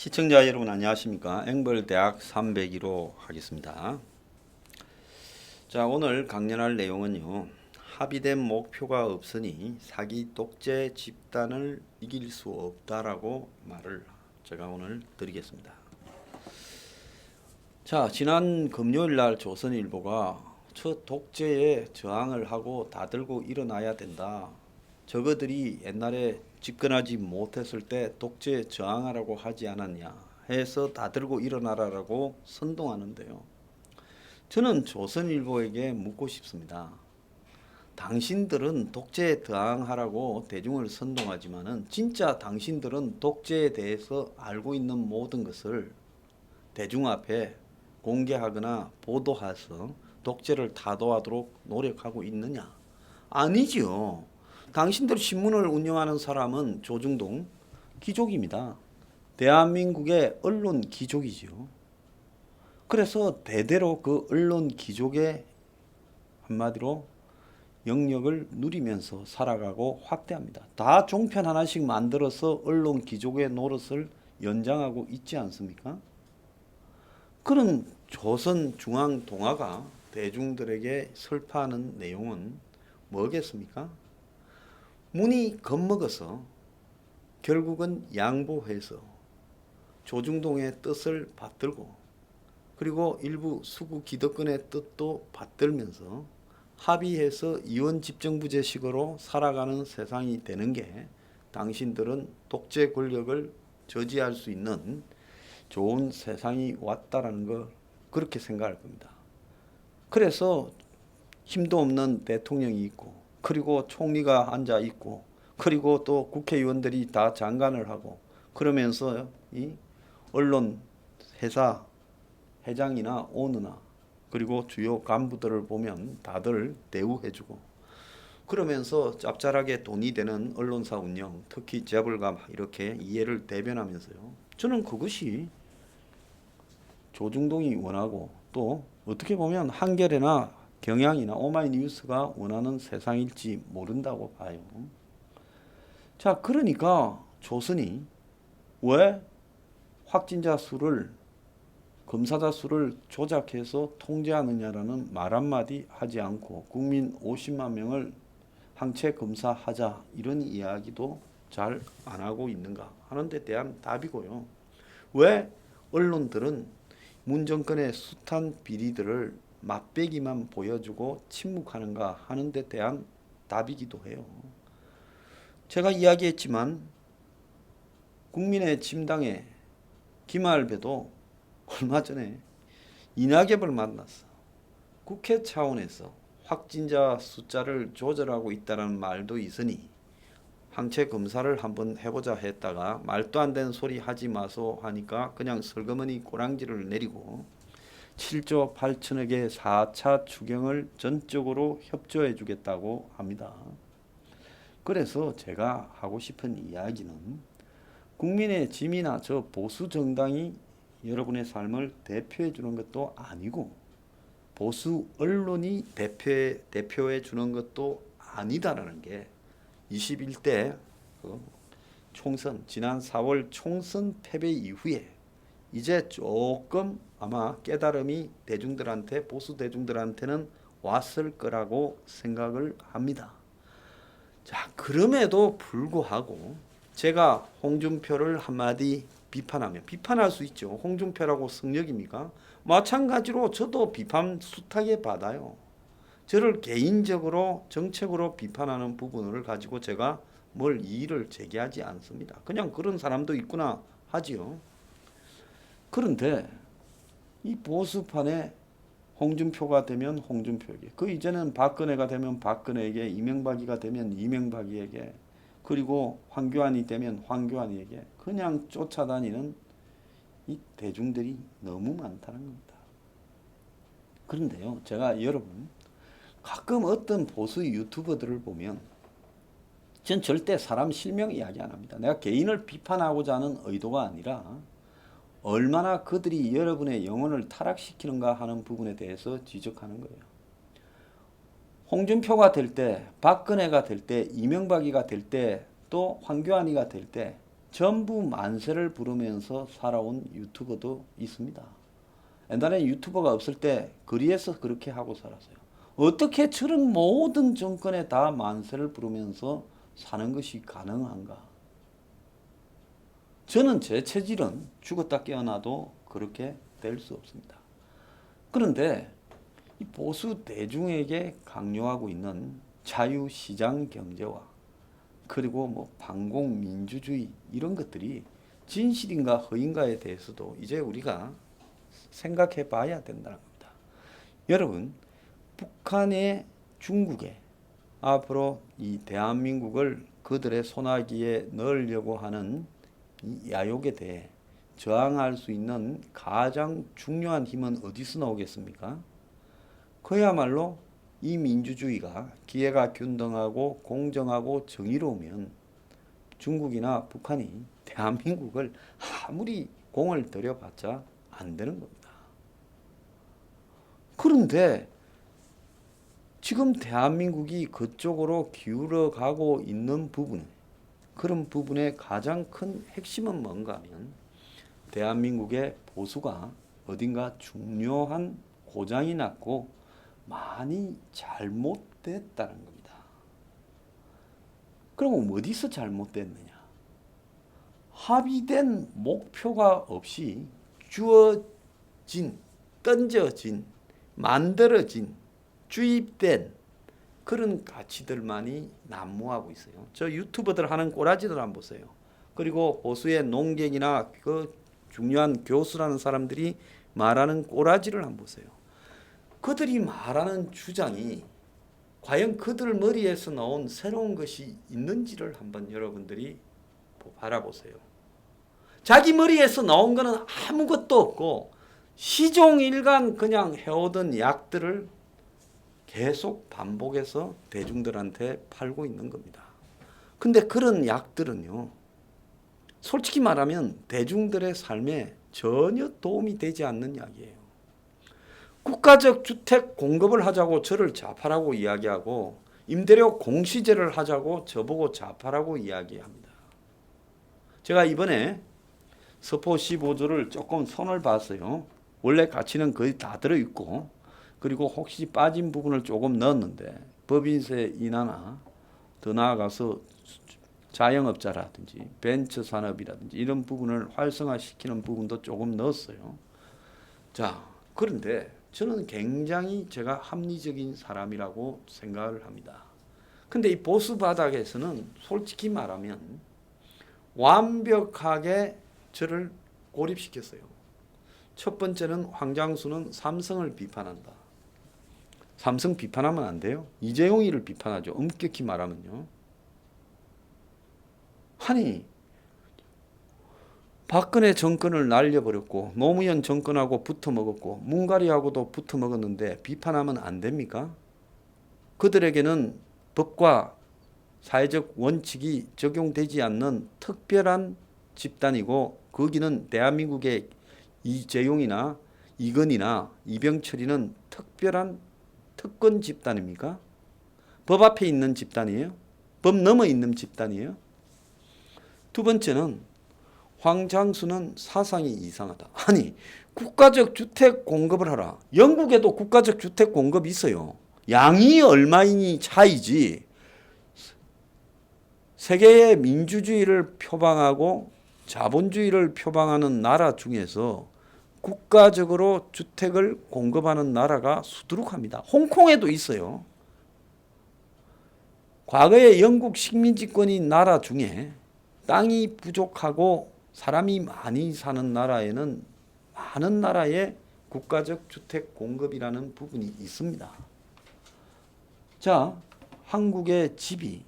시청자 여러분 안녕하십니까? 앵벌대학 301호 하겠습니다. 자, 오늘 강연할 내용은요. 합의된 목표가 없으니 사기 독재 집단을 이길 수 없다라고 말을 제가 오늘 드리겠습니다. 자, 지난 금요일 날 조선일보가 저 독재에 저항을 하고 다 들고 일어나야 된다. 저거들이 옛날에 집권하지 못했을 때 독재에 저항하라고 하지 않았냐 해서 다 들고 일어나라라고 선동하는데요. 저는 조선일보에게 묻고 싶습니다. 당신들은 독재에 저항하라고 대중을 선동하지만은 진짜 당신들은 독재에 대해서 알고 있는 모든 것을 대중 앞에 공개하거나 보도해서 독재를 타도하도록 노력하고 있느냐? 아니지요. 당신들 신문을 운영하는 사람은 조중동 귀족입니다. 대한민국의 언론 귀족이지요. 그래서 대대로 그 언론 귀족의 한마디로 영역을 누리면서 살아가고 확대합니다. 다 종편 하나씩 만들어서 언론 귀족의 노릇을 연장하고 있지 않습니까? 그런 조선중앙동아가 대중들에게 설파하는 내용은 뭐겠습니까? 문이 겁먹어서 결국은 양보해서 조중동의 뜻을 받들고 그리고 일부 수구 기득권의 뜻도 받들면서 합의해서 이원집정부제식으로 살아가는 세상이 되는 게 당신들은 독재 권력을 저지할 수 있는 좋은 세상이 왔다라는 걸 그렇게 생각할 겁니다. 그래서 힘도 없는 대통령이 있고 그리고 총리가 앉아 있고 그리고 또 국회의원들이 다 장관을 하고 그러면서 이 언론 회사 회장이나 오너나 그리고 주요 간부들을 보면 다들 대우해주고 그러면서 짭짤하게 돈이 되는 언론사 운영 특히 재벌가 이렇게 이해를 대변하면서요. 저는 그것이 조중동이 원하고 또 어떻게 보면 한겨레나 경향이나 오마이뉴스가 원하는 세상일지 모른다고 봐요. 자, 그러니까 조선이 왜 확진자 수를 검사자 수를 조작해서 통제하느냐라는 말 한마디 하지 않고 국민 50만 명을 항체 검사하자 이런 이야기도 잘 안 하고 있는가 하는 데 대한 답이고요. 왜 언론들은 문 정권의 숱한 비리들을 맛배기만 보여주고 침묵하는가 하는 데 대한 답이기도 해요. 제가 이야기했지만 국민의 침당에 김할배도 얼마 전에 이낙엽을 만났어. 국회 차원에서 확진자 숫자를 조절하고 있다는 말도 있으니 항체 검사를 한번 해보자 했다가 말도 안 되는 소리 하지 마소 하니까 그냥 슬그머니 꼬랑지를 내리고 7조 8천억의 4차 추경을 전적으로 협조해 주겠다고 합니다. 그래서 제가 하고 싶은 이야기는 국민의 짐이나 저 보수 정당이 여러분의 삶을 대표해 주는 것도 아니고 보수 언론이 대표해 주는 것도 아니다라는 게 21대 총선 지난 4월 총선 패배 이후에 이제 조금 아마 깨달음이 대중들한테 보수 대중들한테는 왔을 거라고 생각을 합니다. 자, 그럼에도 불구하고 제가 홍준표를 한마디 비판하면 비판할 수 있죠. 홍준표라고 성역입니까? 마찬가지로 저도 비판 숱하게 받아요. 저를 개인적으로 정책으로 비판하는 부분을 가지고 제가 뭘 이의를 제기하지 않습니다. 그냥 그런 사람도 있구나 하지요. 그런데 이 보수판에 홍준표가 되면 홍준표에게 그 이제는 박근혜가 되면 박근혜에게 이명박이가 되면 이명박이에게 그리고 황교안이 되면 황교안이에게 그냥 쫓아다니는 이 대중들이 너무 많다는 겁니다. 그런데요, 제가 여러분 가끔 어떤 보수 유튜버들을 보면 전 절대 사람 실명 이야기 안 합니다. 내가 개인을 비판하고자 하는 의도가 아니라 얼마나 그들이 여러분의 영혼을 타락시키는가 하는 부분에 대해서 지적하는 거예요. 홍준표가 될 때, 박근혜가 될 때, 이명박이가 될 때, 또 황교안이가 될 때 전부 만세를 부르면서 살아온 유튜버도 있습니다. 옛날에 유튜버가 없을 때 거리에서 그렇게 하고 살았어요. 어떻게 저런 모든 정권에 다 만세를 부르면서 사는 것이 가능한가? 저는 제 체질은 죽었다 깨어나도 그렇게 될 수 없습니다. 그런데 이 보수 대중에게 강요하고 있는 자유시장 경제와 그리고 뭐 반공민주주의 이런 것들이 진실인가 허인가에 대해서도 이제 우리가 생각해 봐야 된다는 겁니다. 여러분, 북한의 중국에 앞으로 이 대한민국을 그들의 손아귀에 넣으려고 하는 이 야욕에 대해 저항할 수 있는 가장 중요한 힘은 어디서 나오겠습니까? 그야말로 이 민주주의가 기회가 균등하고 공정하고 정의로우면 중국이나 북한이 대한민국을 아무리 공을 들여봤자 안 되는 겁니다. 그런데 지금 대한민국이 그쪽으로 기울어 가고 있는 부분, 그런 부분의 가장 큰 핵심은 뭔가 하면 대한민국의 보수가 어딘가 중요한 고장이 났고 많이 잘못됐다는 겁니다. 그럼 어디서 잘못됐느냐? 합의된 목표가 없이 주어진, 던져진, 만들어진, 주입된 그런 가치들만이 난무하고 있어요. 저 유튜버들 하는 꼬라지들 한번 보세요. 그리고 보수의 농객이나 그 중요한 교수라는 사람들이 말하는 꼬라지를 한번 보세요. 그들이 말하는 주장이 과연 그들 머리에서 나온 새로운 것이 있는지를 한번 여러분들이 바라보세요. 자기 머리에서 나온 거는 아무것도 없고 시종일관 그냥 해오던 약들을 계속 반복해서 대중들한테 팔고 있는 겁니다. 근데 그런 약들은요, 솔직히 말하면 대중들의 삶에 전혀 도움이 되지 않는 약이에요. 국가적 주택 공급을 하자고 저를 좌파라고 이야기하고 임대료 공시제를 하자고 저보고 좌파라고 이야기합니다. 제가 이번에 서포 15조를 조금 손을 봤어요. 원래 가치는 거의 다 들어있고 그리고 혹시 빠진 부분을 조금 넣었는데 법인세 인하나 더 나아가서 자영업자라든지 벤처 산업이라든지 이런 부분을 활성화시키는 부분도 조금 넣었어요. 자, 그런데 저는 굉장히 제가 합리적인 사람이라고 생각을 합니다. 근데 이 보수 바닥에서는 솔직히 말하면 완벽하게 저를 고립시켰어요. 첫 번째는 황장수는 삼성을 비판한다. 삼성 비판하면 안 돼요? 이재용이를 비판하죠. 엄격히 말하면요. 아니, 박근혜 정권을 날려버렸고 노무현 정권하고 붙어먹었고 문가리하고도 붙어먹었는데 비판하면 안 됩니까? 그들에게는 법과 사회적 원칙이 적용되지 않는 특별한 집단이고 거기는 대한민국의 이재용이나 이건희나 이병철이는 특별한 특권 집단입니까? 법 앞에 있는 집단이에요? 법 넘어 있는 집단이에요? 두 번째는 황장수는 사상이 이상하다. 아니, 국가적 주택 공급을 하라. 영국에도 국가적 주택 공급이 있어요. 양이 얼마이니 차이지. 세계의 민주주의를 표방하고 자본주의를 표방하는 나라 중에서 국가적으로 주택을 공급하는 나라가 수두룩합니다. 홍콩에도 있어요. 과거에 영국 식민지권인 나라 중에 땅이 부족하고 사람이 많이 사는 나라에는 많은 나라의 국가적 주택 공급이라는 부분이 있습니다. 자, 한국의 집이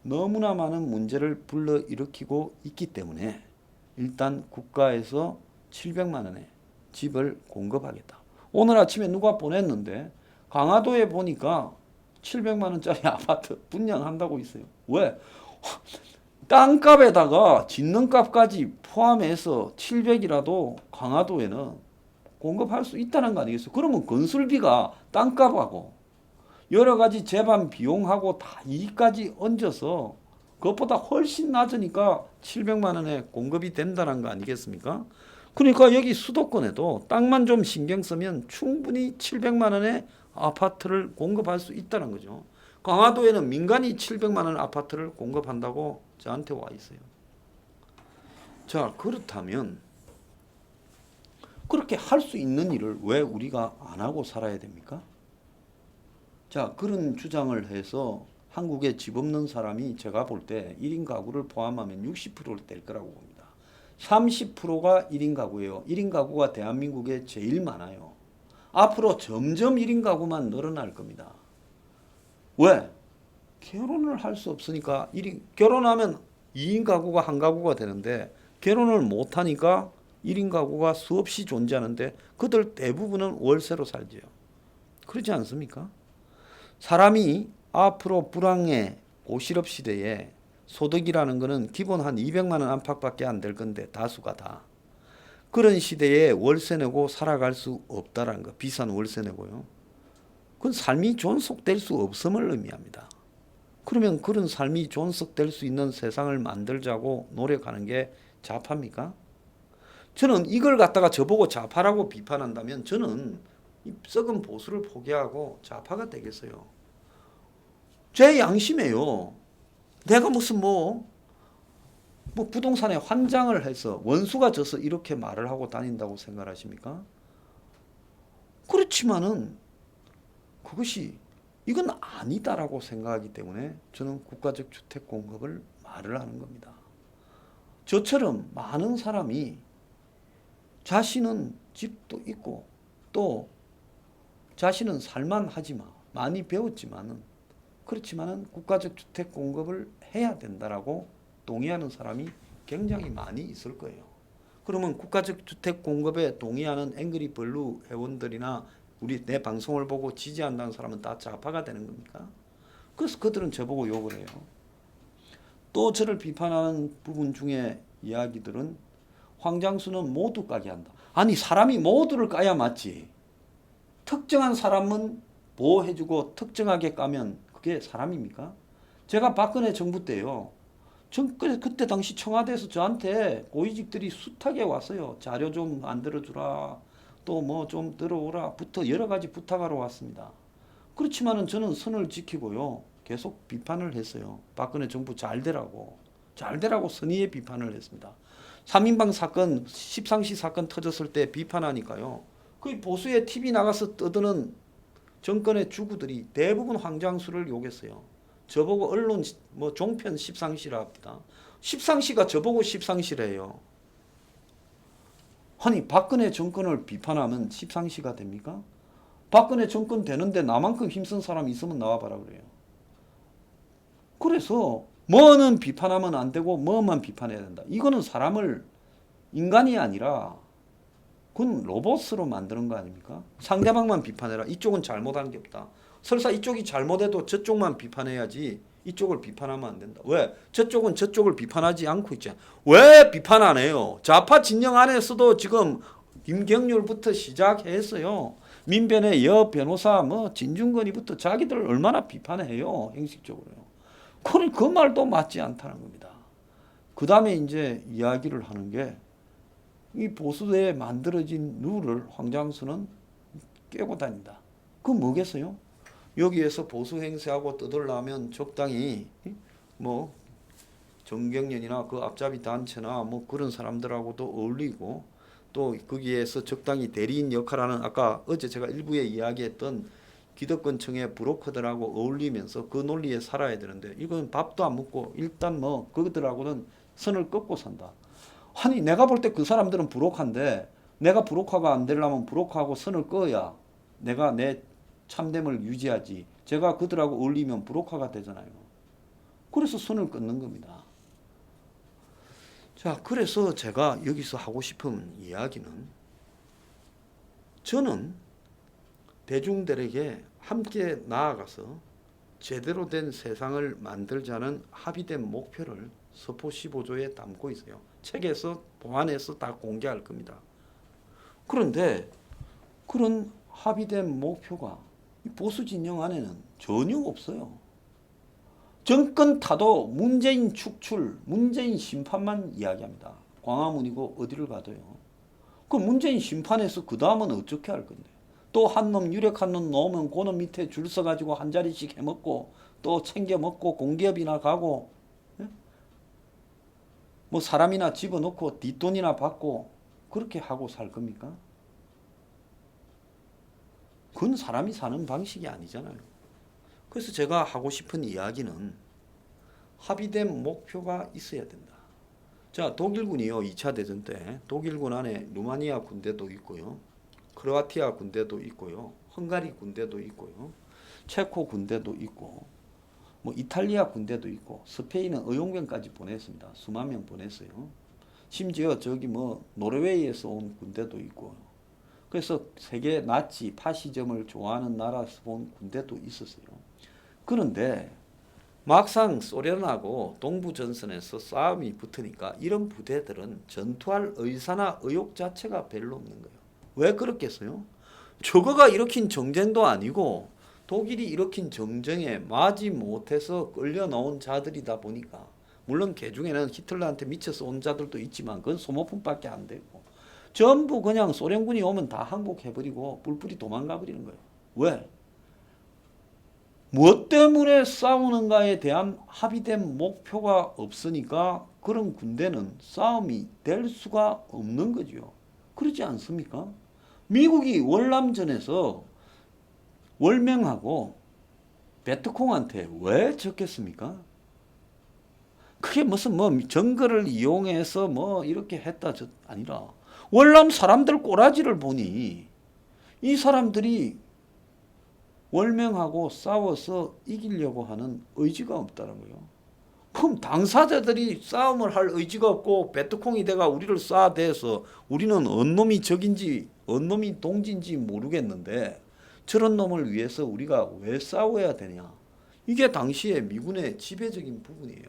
너무나 많은 문제를 불러일으키고 있기 때문에 일단 국가에서 700만 원에 집을 공급하겠다. 오늘 아침에 누가 보냈는데 강화도에 보니까 700만 원짜리 아파트 분양한다고 있어요. 왜? 땅값에다가 짓는 값까지 포함해서 700이라도 강화도에는 공급할 수 있다는 거 아니겠어요? 그러면 건설비가 땅값하고 여러 가지 재반 비용하고 다 이까지 얹어서 그것보다 훨씬 낮으니까 700만 원에 공급이 된다는 거 아니겠습니까? 그러니까 여기 수도권에도 땅만 좀 신경 쓰면 충분히 700만 원에 아파트를 공급할 수 있다는 거죠. 강화도에는 민간이 700만 원 아파트를 공급한다고 저한테 와 있어요. 자, 그렇다면 그렇게 할 수 있는 일을 왜 우리가 안 하고 살아야 됩니까? 자, 그런 주장을 해서 한국에 집 없는 사람이 제가 볼 때 1인 가구를 포함하면 60%를 될 거라고 봅니다. 30%가 1인 가구예요. 1인 가구가 대한민국에 제일 많아요. 앞으로 점점 1인 가구만 늘어날 겁니다. 왜? 결혼을 할 수 없으니까 결혼하면 2인 가구가 한 가구가 되는데 결혼을 못 하니까 1인 가구가 수없이 존재하는데 그들 대부분은 월세로 살지요. 그렇지 않습니까? 사람이 앞으로 불황의 고실업 시대에 소득이라는 것은 기본 한 200만 원 안팎밖에 안 될 건데 다수가 다. 그런 시대에 월세 내고 살아갈 수 없다라는 거. 비싼 월세 내고요. 그건 삶이 존속될 수 없음을 의미합니다. 그러면 그런 삶이 존속될 수 있는 세상을 만들자고 노력하는 게 좌파입니까? 저는 이걸 갖다가 저보고 좌파라고 비판한다면 저는 이 썩은 보수를 포기하고 좌파가 되겠어요. 제 양심이에요. 내가 무슨 뭐 부동산에 환장을 해서 원수가 져서 이렇게 말을 하고 다닌다고 생각하십니까? 그렇지만은 그것이 이건 아니다라고 생각하기 때문에 저는 국가적 주택 공급을 말을 하는 겁니다. 저처럼 많은 사람이 자신은 집도 있고 또 자신은 살만하지만 많이 배웠지만은 그렇지만은 국가적 주택 공급을 해야 된다라고 동의하는 사람이 굉장히 많이 있을 거예요. 그러면 국가적 주택 공급에 동의하는 앵그리 블루 회원들이나 내 방송을 보고 지지한다는 사람은 다 좌파가 되는 겁니까? 그래서 그들은 저보고 욕을 해요. 또 저를 비판하는 부분 중에 이야기들은 황장수는 모두 까게 한다. 아니 사람이 모두를 까야 맞지. 특정한 사람은 보호해주고 특정하게 까면 그게 사람입니까? 제가 박근혜 정부 때요. 그때 당시 청와대에서 저한테 고위직들이 숱하게 왔어요. 자료 좀 만들어주라. 또 뭐 좀 들어오라. 여러 가지 부탁하러 왔습니다. 그렇지만은 저는 선을 지키고요. 계속 비판을 했어요. 박근혜 정부 잘 되라고 선의의 비판을 했습니다. 3인방 사건, 십상시 사건 터졌을 때 비판하니까요. 그 보수의 TV 나가서 떠드는 정권의 주구들이 대부분 황장수를 욕했어요. 저보고 언론 종편 십상시라 합니다. 십상시가 저보고 십상시래요. 아니 박근혜 정권을 비판하면 십상시가 됩니까? 박근혜 정권 되는데 나만큼 힘쓴 사람 있으면 나와봐라 그래요. 그래서 뭐는 비판하면 안 되고 뭐만 비판해야 된다. 이거는 사람을 인간이 아니라 그건 로봇으로 만드는 거 아닙니까? 상대방만 비판해라. 이쪽은 잘못한 게 없다. 설사 이쪽이 잘못해도 저쪽만 비판해야지 이쪽을 비판하면 안 된다. 왜? 저쪽은 저쪽을 비판하지 않고 있잖아. 왜 비판 안 해요? 좌파 진영 안에서도 지금 김경률부터 시작했어요. 민변의 여 변호사 진중권이부터 자기들 얼마나 비판해요. 형식적으로요. 그 말도 맞지 않다는 겁니다. 그 다음에 이제 이야기를 하는 게 이 보수에 만들어진 룰을 황장수는 깨고 다닌다. 그건 뭐겠어요? 여기에서 보수 행세하고 떠들려면 적당히 정경련이나 그 앞잡이 단체나 그런 사람들하고도 어울리고 또 거기에서 적당히 대리인 역할하는 어제 제가 일부에 이야기했던 기득권층의 브로커들하고 어울리면서 그 논리에 살아야 되는데 이건 밥도 안 먹고 일단 그들하고는 선을 긋고 산다. 아니 내가 볼 때 그 사람들은 브로커인데 내가 브로커가 안 되려면 브로커하고 선을 그어야 내가 내 참됨을 유지하지. 제가 그들하고 어울리면 브로커가 되잖아요. 그래서 선을 끊는 겁니다. 자, 그래서 제가 여기서 하고 싶은 이야기는 저는 대중들에게 함께 나아가서 제대로 된 세상을 만들자는 합의된 목표를 서포 15조에 담고 있어요. 책에서 보완해서 다 공개할 겁니다. 그런데 그런 합의된 목표가 보수 진영 안에는 전혀 없어요. 정권 타도 문재인 축출, 문재인 심판만 이야기합니다. 광화문이고 어디를 가도요. 그 문재인 심판에서 그 다음은 어떻게 할 건데? 또 한 놈 유력한 놈 넣으면 그 놈 밑에 줄 서가지고 한 자리씩 해먹고 또 챙겨 먹고 공기업이나 가고 예? 뭐 사람이나 집어넣고 뒷돈이나 받고 그렇게 하고 살 겁니까? 그건 사람이 사는 방식이 아니잖아요. 그래서 제가 하고 싶은 이야기는 합의된 목표가 있어야 된다. 자, 독일군이요. 2차 대전 때 독일군 안에 루마니아 군대도 있고요. 크로아티아 군대도 있고요. 헝가리 군대도 있고요. 체코 군대도 있고 뭐 이탈리아 군대도 있고 스페인은 의용병까지 보냈습니다. 수만 명 보냈어요. 심지어 저기 뭐 노르웨이에서 온 군대도 있고 그래서 세계 나치 파시즘을 좋아하는 나라에서 온 군대도 있었어요. 그런데 막상 소련하고 동부전선에서 싸움이 붙으니까 이런 부대들은 전투할 의사나 의욕 자체가 별로 없는 거예요. 왜 그렇겠어요? 저거가 일으킨 정쟁도 아니고 독일이 일으킨 정쟁에 마지 못해서 끌려 나온 자들이다 보니까 물론 그 중에는 히틀러한테 미쳐서 온 자들도 있지만 그건 소모품밖에 안 되고 전부 그냥 소련군이 오면 다 항복해버리고 뿔뿔이 도망가 버리는 거예요. 왜? 무엇 때문에 싸우는가에 대한 합의된 목표가 없으니까 그런 군대는 싸움이 될 수가 없는 거죠. 그렇지 않습니까? 미국이 월남전에서 월명하고 베트콩한테 왜 졌겠습니까? 그게 무슨 뭐 정거를 이용해서 뭐 이렇게 했다 저 아니라 월남 사람들 꼬라지를 보니 이 사람들이 월명하고 싸워서 이기려고 하는 의지가 없다는 거예요. 그럼 당사자들이 싸움을 할 의지가 없고 베트콩이 돼가 우리를 쏴대서 우리는 언 놈이 적인지 언 놈이 동지인지 모르겠는데 저런 놈을 위해서 우리가 왜 싸워야 되냐. 이게 당시에 미군의 지배적인 부분이에요.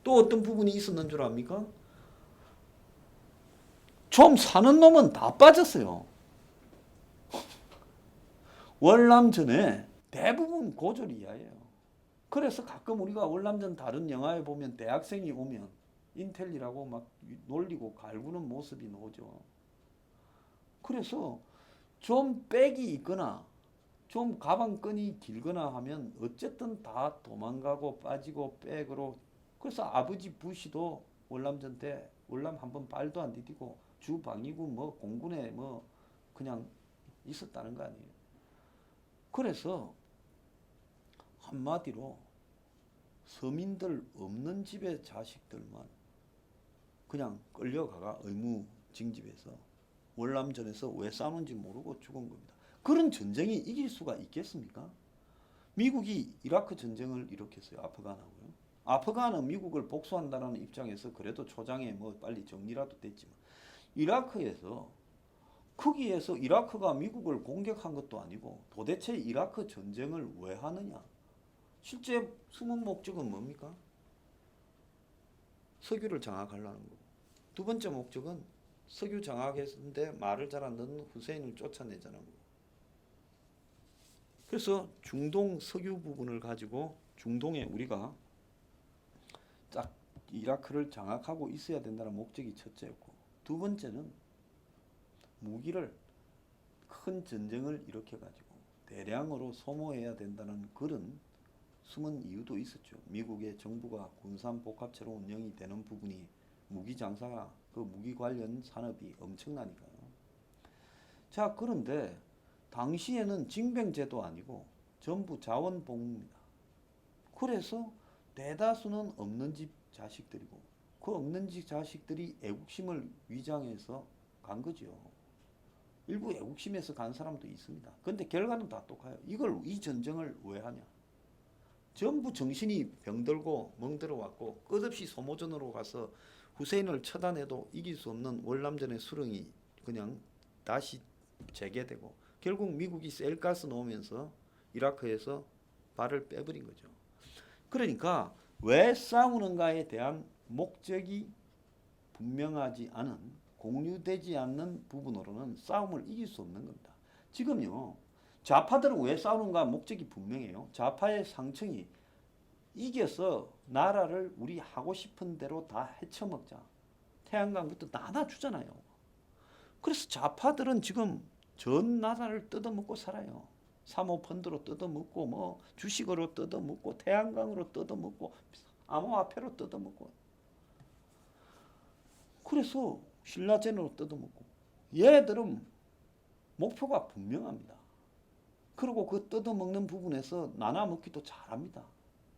또 어떤 부분이 있었는 줄 압니까? 좀 사는 놈은 다 빠졌어요. 월남전에 대부분 고졸 이하예요. 그래서 가끔 우리가 월남전 다른 영화에 보면 대학생이 오면 인텔리라고 막 놀리고 갈구는 모습이 나오죠. 그래서 좀 백이 있거나 좀 가방끈이 길거나 하면 어쨌든 다 도망가고 빠지고 백으로 그래서 아버지 부시도 월남전 때 월남 한번 발도 안 디디고 주방위구 뭐 공군에 뭐 그냥 있었다는 거 아니에요. 그래서 한마디로 서민들 없는 집의 자식들만 그냥 끌려가가 의무 징집해서 월남전에서 왜 싸우는지 모르고 죽은 겁니다. 그런 전쟁이 이길 수가 있겠습니까? 미국이 이라크 전쟁을 일으켰어요. 아프간하고요. 아프간은 미국을 복수한다는 입장에서 그래도 초장에 뭐 빨리 정리라도 됐지만 이라크에서 거기에서 이라크가 미국을 공격한 것도 아니고 도대체 이라크 전쟁을 왜 하느냐? 실제 숨은 목적은 뭡니까? 석유를 장악하려는 거고. 두 번째 목적은 석유 장악했는데 말을 잘 안 듣는 후세인을 쫓아내자는 거고. 그래서 중동 석유 부분을 가지고 중동에 우리가 딱 이라크를 장악하고 있어야 된다는 목적이 첫째였고 두 번째는 무기를 큰 전쟁을 일으켜가지고 대량으로 소모해야 된다는 그런 숨은 이유도 있었죠. 미국의 정부가 군산 복합체로 운영이 되는 부분이 무기 장사가 그 무기 관련 산업이 엄청나니까요. 자, 그런데 당시에는 징병제도 아니고 전부 자원봉입니다. 그래서 대다수는 없는 집 자식들이고 그 없는 집 자식들이 애국심을 위장해서 간 거죠. 일부 애국심에서 간 사람도 있습니다. 그런데 결과는 다 똑같아요. 이 전쟁을 왜 하냐? 전부 정신이 병들고 멍들어 왔고 끝없이 소모전으로 가서 후세인을 처단해도 이길 수 없는 월남전의 수렁이 그냥 다시 재개되고 결국 미국이 셀가스 놓으면서 이라크에서 발을 빼버린 거죠. 그러니까 왜 싸우는가에 대한 목적이 분명하지 않은 공유되지 않는 부분으로는 싸움을 이길 수 없는 겁니다. 지금요. 좌파들은 왜 싸우는가 목적이 분명해요. 좌파의 상층이 이겨서 나라를 우리 하고 싶은 대로 다 헤쳐먹자. 태양광부터 나눠주잖아요. 그래서 좌파들은 지금 전 나라를 뜯어먹고 살아요. 사모펀드로 뜯어먹고 뭐 주식으로 뜯어먹고 태양광으로 뜯어먹고 암호화폐로 뜯어먹고 그래서 신라젠으로 뜯어먹고 얘들은 목표가 분명합니다. 그리고 그 뜯어먹는 부분에서 나눠먹기도 잘합니다.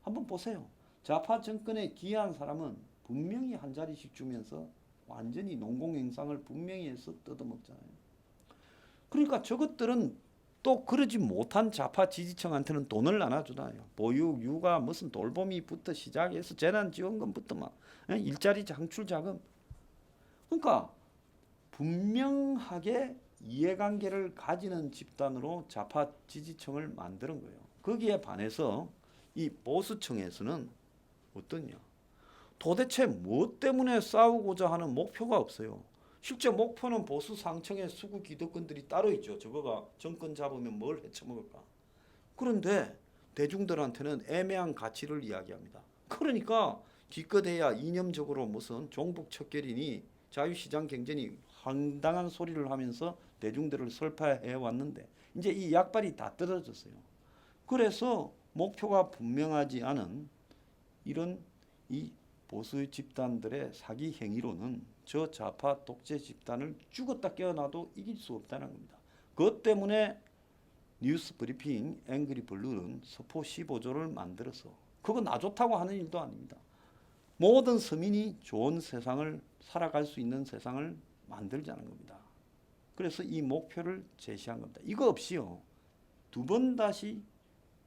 한번 보세요. 좌파 정권에 기여한 사람은 분명히 한 자리씩 주면서 완전히 농공행상을 분명히 해서 뜯어먹잖아요. 그러니까 저것들은 또 그러지 못한 좌파 지지층한테는 돈을 나눠주나요. 보육, 육아, 무슨 돌보미부터 시작해서 재난지원금부터 막 일자리 창출 자금. 그러니까 분명하게 이해관계를 가지는 집단으로 좌파 지지층을 만드는 거예요. 거기에 반해서 이 보수층에서는 어떠냐? 도대체 무엇 때문에 싸우고자 하는 목표가 없어요. 실제 목표는 보수 상층의 수구 기득권들이 따로 있죠. 저거가 정권 잡으면 뭘 헤쳐먹을까. 그런데 대중들한테는 애매한 가치를 이야기합니다. 그러니까 기껏해야 이념적으로 무슨 종북 척결이니 자유시장 경쟁이 황당한 소리를 하면서 대중들을 설파해 왔는데 이제 이 약발이 다 떨어졌어요. 그래서 목표가 분명하지 않은 이런 이 보수 집단들의 사기 행위로는 저 좌파 독재 집단을 죽었다 깨어나도 이길 수 없다는 겁니다. 그것 때문에 뉴스 브리핑 앵그리 블루는 서포 15조를 만들어서 그거 나 좋다고 하는 일도 아닙니다. 모든 서민이 좋은 세상을 살아갈 수 있는 세상을 만들자는 겁니다. 그래서 이 목표를 제시한 겁니다. 이거 없이요. 두 번 다시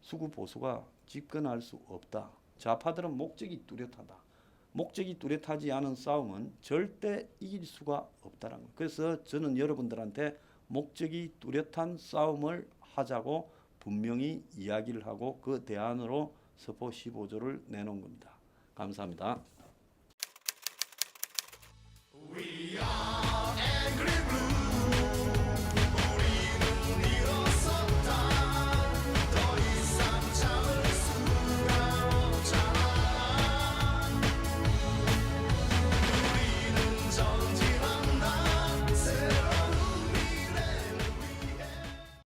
수구 보수가 집권할 수 없다. 좌파들은 목적이 뚜렷하다. 목적이 뚜렷하지 않은 싸움은 절대 이길 수가 없다는 거예요. 그래서 저는 여러분들한테 목적이 뚜렷한 싸움을 하자고 분명히 이야기를 하고 그 대안으로 서포 15조를 내놓은 겁니다. 감사합니다.